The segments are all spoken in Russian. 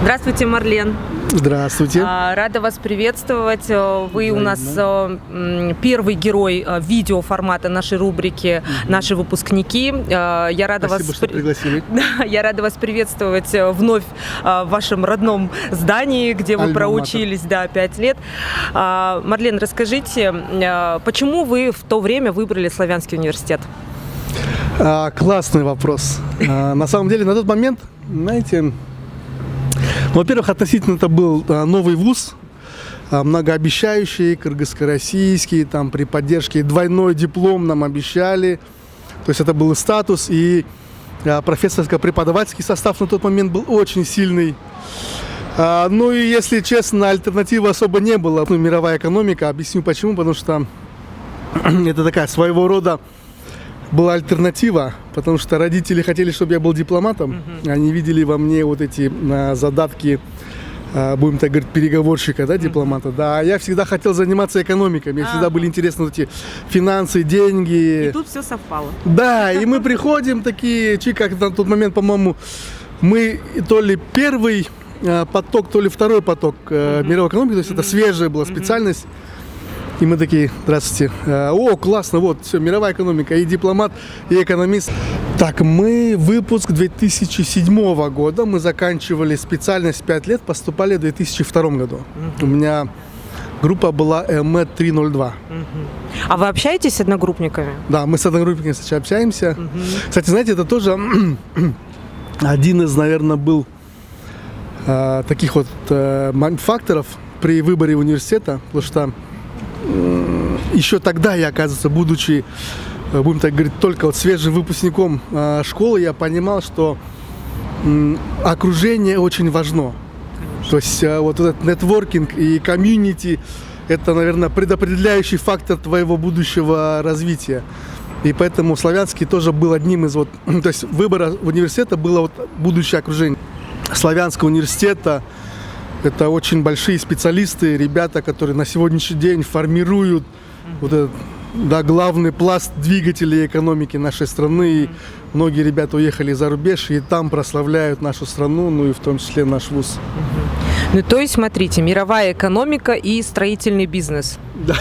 Здравствуйте, Марлен. Здравствуйте. Рада вас приветствовать. Вы у нас первый герой видеоформата нашей рубрики «Наши выпускники». Я рада Спасибо, что пригласили. Я рада вас приветствовать вновь в вашем родном здании, где вы проучились 5 лет. Марлен, расскажите, почему вы в то время выбрали Славянский университет? Классный вопрос. На самом деле, на тот момент, знаете, во-первых, относительно это был новый вуз, многообещающий, кыргызско-российский, там при поддержке двойной диплом нам обещали. То есть это был и статус, и профессорско-преподавательский состав на тот момент был очень сильный. Ну и, если честно, альтернативы особо не было. Мировая экономика, объясню почему, потому что это такая своего рода была альтернатива, потому что родители хотели, чтобы я был дипломатом. Они видели во мне вот эти задатки, будем так говорить, переговорщика, да, дипломата. Да, я всегда хотел заниматься экономикой, мне всегда были интересны вот эти финансы, деньги. И тут все совпало. Да, и мы приходим такие, как на тот момент, по-моему, мы то ли первый поток, то ли второй поток мировой экономики, то есть это свежая была специальность. И мы такие: здравствуйте, о, классно, вот, все, мировая экономика, и дипломат, и экономист. Так, мы выпуск 2007 года, мы заканчивали специальность 5 лет, поступали в 2002 году. У меня группа была МЭ 302. А вы общаетесь с одногруппниками? Да, мы с одногруппниками сейчас общаемся. Кстати, знаете, это тоже один из, наверное, был таких вот факторов при выборе университета, потому что еще тогда я, оказывается, будучи, будем так говорить, только вот свежим выпускником школы, я понимал, что окружение очень важно. Конечно. То есть вот этот нетворкинг и комьюнити – это, наверное, предопределяющий фактор твоего будущего развития. И поэтому Славянский тоже был одним из то есть выбора университета было вот будущее окружение. Славянского университета – это очень большие специалисты, ребята, которые на сегодняшний день формируют вот этот, да, главный пласт двигателей экономики нашей страны. И многие ребята уехали за рубеж и там прославляют нашу страну, ну и в том числе наш вуз. Ну, то есть, смотрите, мировая экономика и строительный бизнес. Да.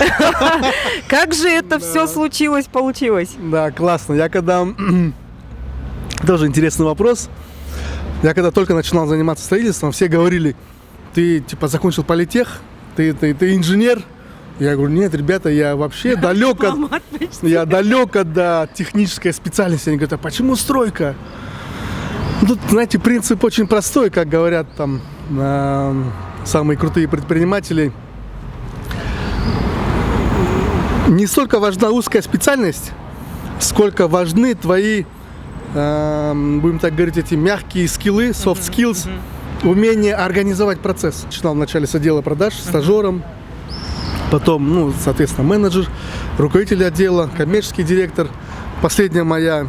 Как же это все случилось, получилось? Да, классно. Я когда... Тоже интересный вопрос. Я когда только начинал заниматься строительством, все говорили: ты, типа, закончил политех, ты инженер. Я говорю: нет, ребята, я вообще далек от технической специальности. Они говорят: а почему стройка? Тут, знаете, принцип очень простой, как говорят там самые крутые предприниматели. Не столько важна узкая специальность, сколько важны твои, будем так говорить, эти мягкие скиллы, soft skills, умение организовать процесс. Начинал вначале с отдела продаж, стажером, потом, соответственно, менеджер, руководитель отдела, коммерческий директор. Последняя моя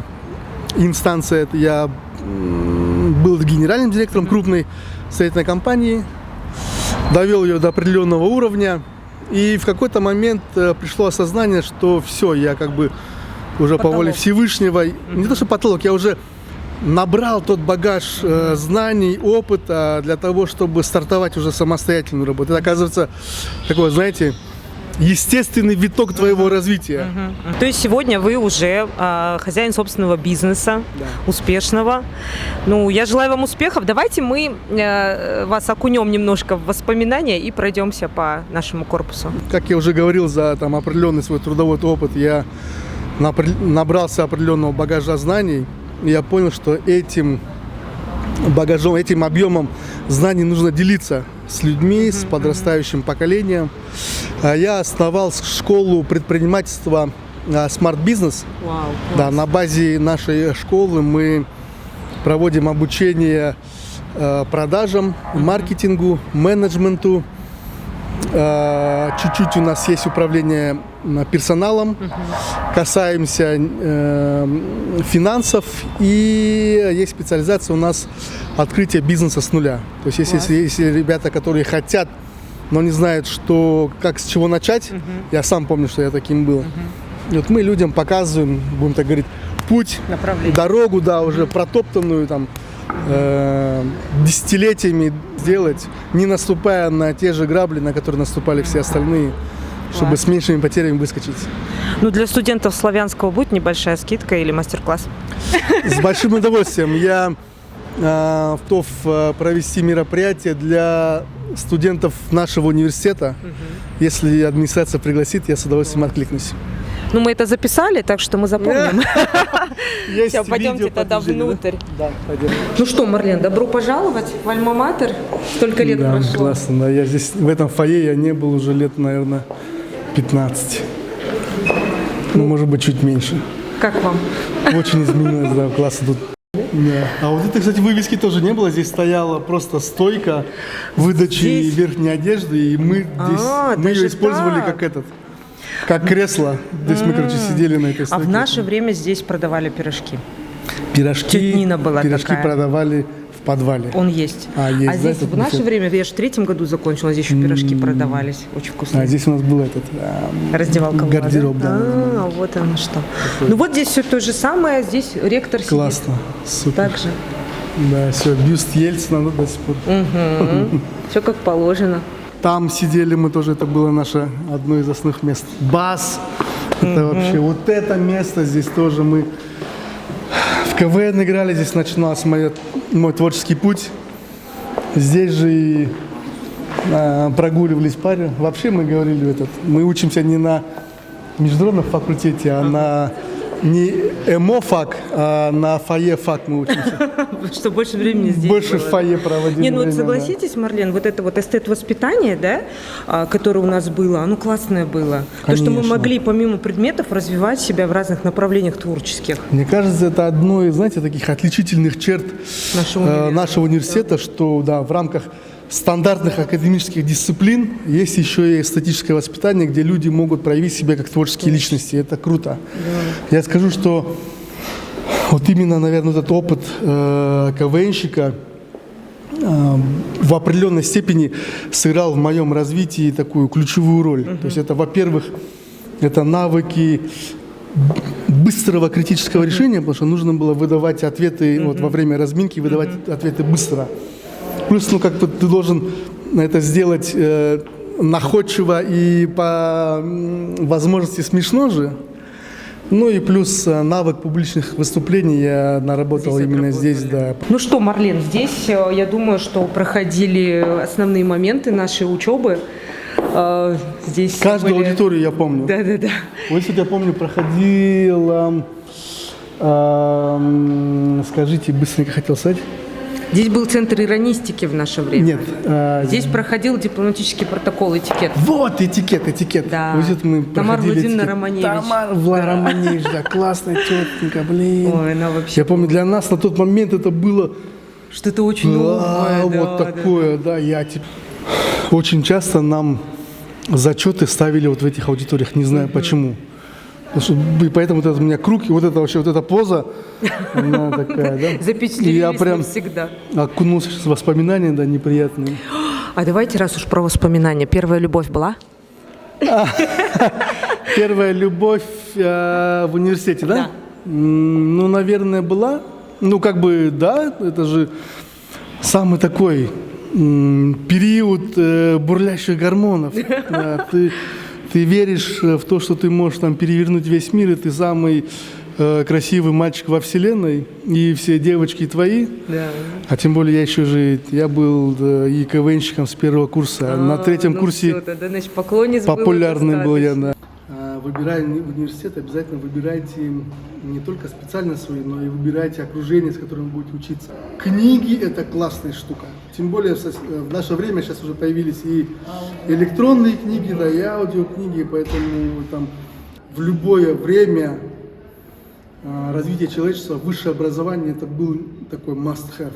инстанция, я был генеральным директором крупной строительной компании, довел ее до определенного уровня, и в какой-то момент пришло осознание, что все, я как бы уже по воле Всевышнего, не то что потолок, я уже набрал тот багаж знаний, опыта для того, чтобы стартовать уже самостоятельную работу. Это, оказывается, такой, знаете, естественный виток твоего развития. То есть сегодня вы уже хозяин собственного бизнеса, успешного. Ну, я желаю вам успехов. Давайте мы вас окунем немножко в воспоминания и пройдемся по нашему корпусу. Как я уже говорил, за определенный свой трудовой опыт я набрался определенного багажа знаний. И я понял, что этим багажом, этим объемом знаний нужно делиться с людьми, с подрастающим поколением. Я основал школу предпринимательства Smart Business. Да, на базе нашей школы мы проводим обучение продажам, маркетингу, менеджменту. Чуть-чуть у нас есть управление персоналом, касаемся финансов, и есть специализация у нас открытие бизнеса с нуля. То есть если ребята, которые хотят, но не знают, с чего начать, я сам помню, что я таким был. И вот мы людям показываем, будем так говорить, путь, дорогу, да, уже протоптанную, там, десятилетиями сделать, не наступая на те же грабли, на которые наступали все остальные, чтобы с меньшими потерями выскочить. Ну, для студентов славянского будет небольшая скидка или мастер-класс? С большим удовольствием. Я готов провести мероприятие для студентов нашего университета. Если администрация пригласит, я с удовольствием откликнусь. Ну, мы это записали, так что мы запомним. Есть Все, пойдемте тогда видеоподтверждение, внутрь. Да, пойдем. Ну что, Марлен, добро пожаловать в Альма-Матер. Столько лет Да, прошло. классно. Да, я здесь, в этом фойе я не был уже лет, наверное, 15. Ну, может быть, чуть меньше. Как вам? Очень изменилось, да, классно тут. Да. А вот это, кстати, вывески тоже не было. Здесь стояла просто стойка выдачи Здесь? верхней одежды, и мы здесь мы ее даже использовали так. как кресло. Здесь мы, короче, сидели на этой А стойке. в наше время здесь продавали пирожки. пирожки, тетя Нина была пирожки такая. продавали в подвале. Он есть. Есть, да, здесь этот в наше буфет? время, я же в 3-м году закончила, здесь еще пирожки продавались. Очень вкусные. А здесь у нас был этот Раздевалка была, гардероб, да. Вот оно что. Ну вот здесь все то же самое, здесь ректор сидит. Классно, супер. Так же. Да, все, бюст Ельцина до сих пор. Все как положено. Там сидели мы тоже, это было наше одно из основных мест. Бас, это вообще, вот это место здесь тоже мы в КВН играли, здесь начинался мой творческий путь. Здесь же и прогуливались паре. Вообще мы говорили, мы учимся не на международном факультете, а на не ЭМО-фак, а на фойе-фак мы учимся. Что больше времени здесь Больше было. в фойе проводили Не, ну вот время, согласитесь, Марлен, вот это вот эстет-воспитание, да, которое у нас было, оно классное было. То, что мы Конечно. могли помимо предметов развивать себя в разных направлениях творческих. Мне кажется, это одно из, знаете, таких отличительных черт нашего университета, что да, в рамках стандартных академических дисциплин есть еще и эстетическое воспитание, где люди могут проявить себя как творческие личности. Это круто. Да. Я скажу, что вот именно, наверное, этот опыт КВНщика в определенной степени сыграл в моем развитии такую ключевую роль. То есть это, во-первых, это навыки быстрого критического решения, потому что нужно было выдавать ответы вот, во время разминки, выдавать ответы быстро. Плюс, ну, как-то ты должен это сделать находчиво и по возможности смешно же. Ну и плюс навык публичных выступлений я наработал именно здесь, да. Ну что, Марлен, здесь, я думаю, что проходили основные моменты нашей учебы. Здесь Каждую аудиторию я помню. Да. Вот если я помню, проходил, скажите, быстренько хотел сказать. Здесь был центр иронистики в наше время. Нет. Здесь проходил дипломатический протокол, этикет. Вот, этикет. Да. Вот это мы Тамара проходили Владимировна этикет. Романевич. Тамара Романевич, да, классная тетенька, блин. Ой, она вообще... Я помню, для нас на тот момент это было... Что-то очень новое. Вот такое, да. Очень часто нам зачеты ставили вот в этих аудиториях, не знаю почему. И поэтому вот это у меня круг, и вот это вообще, вот эта поза, она такая, да. Запечатлелись я прям навсегда. окунулся в воспоминания, да, неприятные. А давайте, раз уж про воспоминания. Первая любовь была? Первая любовь в университете, да? Да. Ну, наверное, была. Ну, как бы, да, это же самый такой период бурлящих гормонов. Да, ты веришь в то, что ты можешь там перевернуть весь мир, и ты самый красивый мальчик во вселенной, и все девочки твои. Да. А тем более я был и КВНщиком с первого курса. На третьем курсе Значит, поклонниц популярный было был я, достаточно. да. Выбирая университет, обязательно выбирайте не только специальность свою, но и выбирайте окружение, с которым вы будете учиться. Книги – это классная штука. Тем более в наше время сейчас уже появились и электронные книги, да, и аудиокниги, поэтому там в любое время развития человечества высшее образование – это был такой must-have.